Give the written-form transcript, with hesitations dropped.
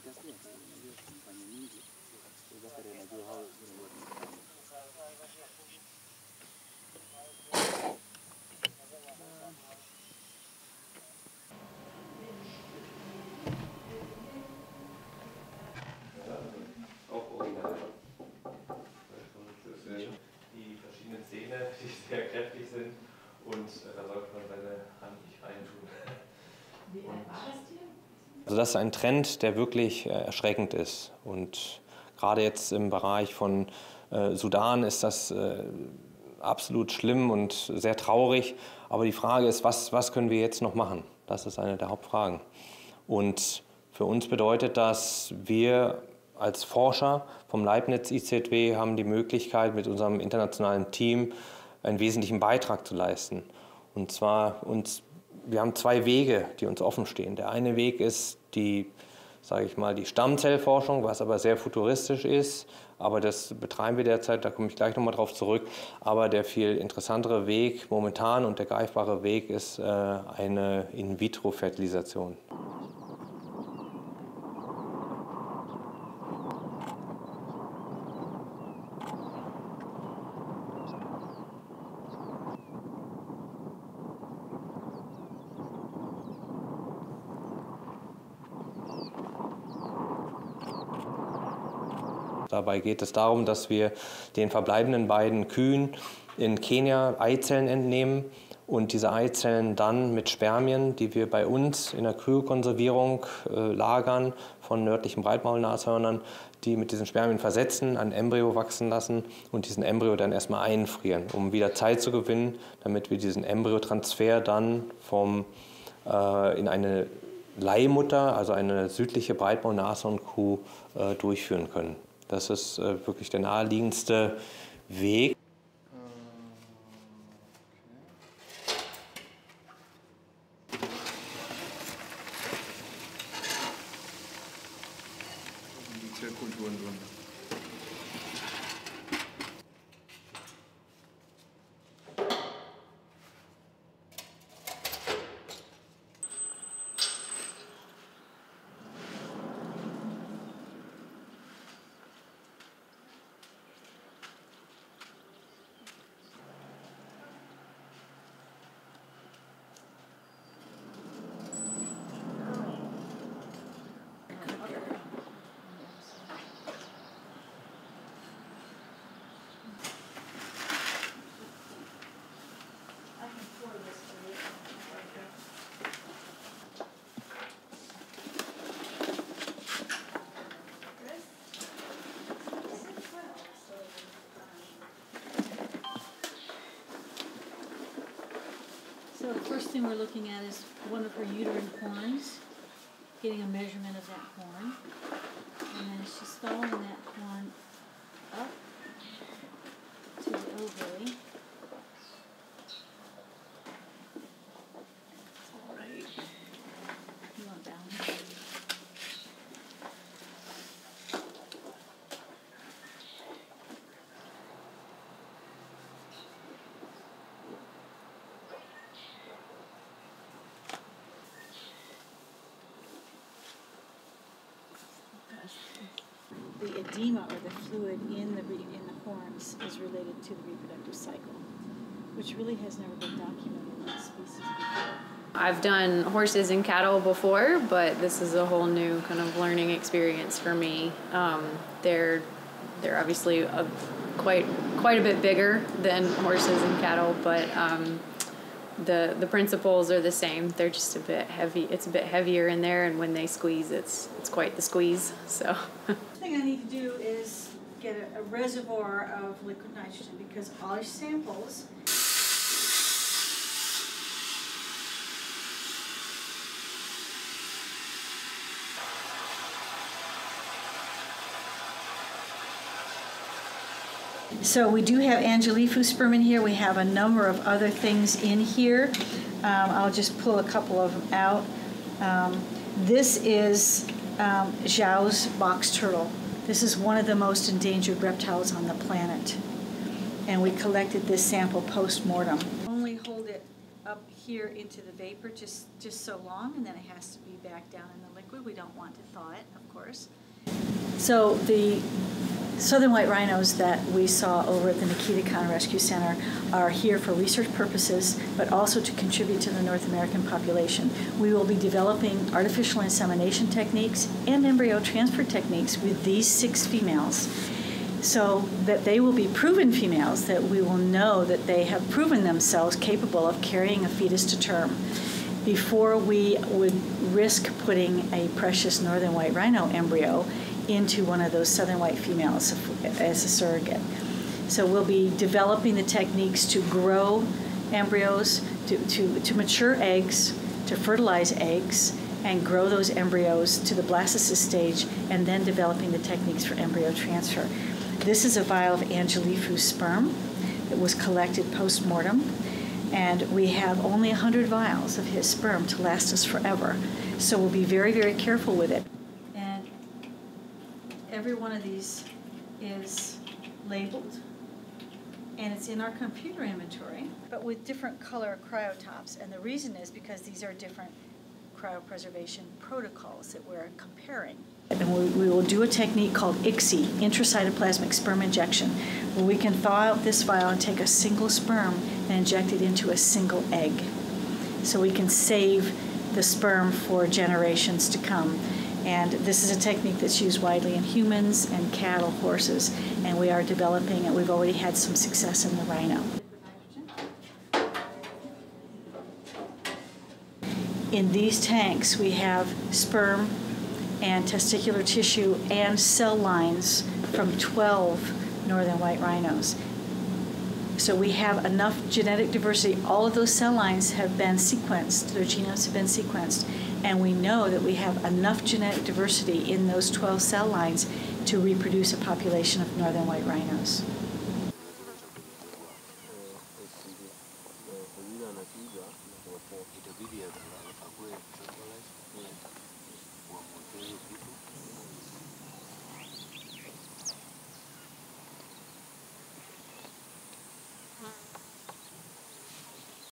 Die verschiedenen Zähne, die sehr kräftig sind, und da sollte man seine Hand nicht reintun. Wie alt war das Tier? Also das ist ein Trend, der wirklich erschreckend ist, und gerade jetzt im Bereich von Sudan ist das absolut schlimm und sehr traurig, aber die Frage ist, was können wir jetzt noch machen? Das ist eine der Hauptfragen. Und für uns bedeutet das, wir als Forscher vom Leibniz IZW haben die Möglichkeit, mit unserem internationalen Team einen wesentlichen Beitrag zu leisten. Und zwar, wir haben zwei Wege, die uns offen stehen. Der eine Weg ist die, sage ich mal, die Stammzellforschung, was aber sehr futuristisch ist. Aber das betreiben wir derzeit, da komme ich gleich nochmal drauf zurück. Aber der viel interessantere Weg momentan und der greifbare Weg ist eine In-vitro-Fertilisation. Dabei geht es darum, dass wir den verbleibenden beiden Kühen in Kenia Eizellen entnehmen und diese Eizellen dann mit Spermien, die wir bei uns in der Kryokonservierung lagern, von nördlichen Breitmaulnashörnern, die mit diesen Spermien versetzen, ein Embryo wachsen lassen und diesen Embryo dann erstmal einfrieren, um wieder Zeit zu gewinnen, damit wir diesen Embryotransfer dann in eine Leihmutter, also eine südliche Breitmaulnashornkuh, durchführen können. Das ist wirklich der naheliegendste Weg. Die Zellkulturen drin. So the first thing we're looking at is one of her uterine horns, getting a measurement of that horn. And then she's following that horn up to the ovary. All right. You want balance? The edema or the fluid in the horns is related to the reproductive cycle, which really has never been documented in this species before. I've done horses and cattle before, but this is a whole new kind of learning experience for me. They're obviously quite a bit bigger than horses and cattle, but the principles are the same. They're just a bit heavy. It's a bit heavier in there, and when they squeeze, it's quite the squeeze. So. The thing I need to do is get a reservoir of liquid nitrogen because all our samples. So we do have Angelifu sperm in here. We have a number of other things in here. I'll just pull a couple of them out. This is Zhao's box turtle. This is one of the most endangered reptiles on the planet. And we collected this sample post-mortem. Only hold it up here into the vapor just so long, and then it has to be back down in the liquid. We don't want to thaw it, of course. So the southern white rhinos that we saw over at the Nikita Rescue Center are here for research purposes, but also to contribute to the North American population. We will be developing artificial insemination techniques and embryo transfer techniques with these 6 females, so that they will be proven females, that we will know that they have proven themselves capable of carrying a fetus to term before we would risk putting a precious northern white rhino embryo into one of those southern white females as a surrogate. So we'll be developing the techniques to grow embryos, to mature eggs, to fertilize eggs, and grow those embryos to the blastocyst stage, and then developing the techniques for embryo transfer. This is a vial of Angelifu's sperm that was collected post-mortem, and we have only 100 vials of his sperm to last us forever. So we'll be very, very careful with it. And every one of these is labeled, and it's in our computer inventory, but with different color cryotops. And the reason is because these are different cryopreservation protocols that we're comparing. And we will do a technique called ICSI, intracytoplasmic sperm injection, where we can thaw out this vial and take a single sperm and inject it into a single egg. So we can save the sperm for generations to come. And this is a technique that's used widely in humans and cattle, horses, and we are developing it. We've already had some success in the rhino. In these tanks, we have sperm and testicular tissue and cell lines from 12 northern white rhinos. So we have enough genetic diversity. All of those cell lines have been sequenced, their genomes have been sequenced, and we know that we have enough genetic diversity in those 12 cell lines to reproduce a population of northern white rhinos.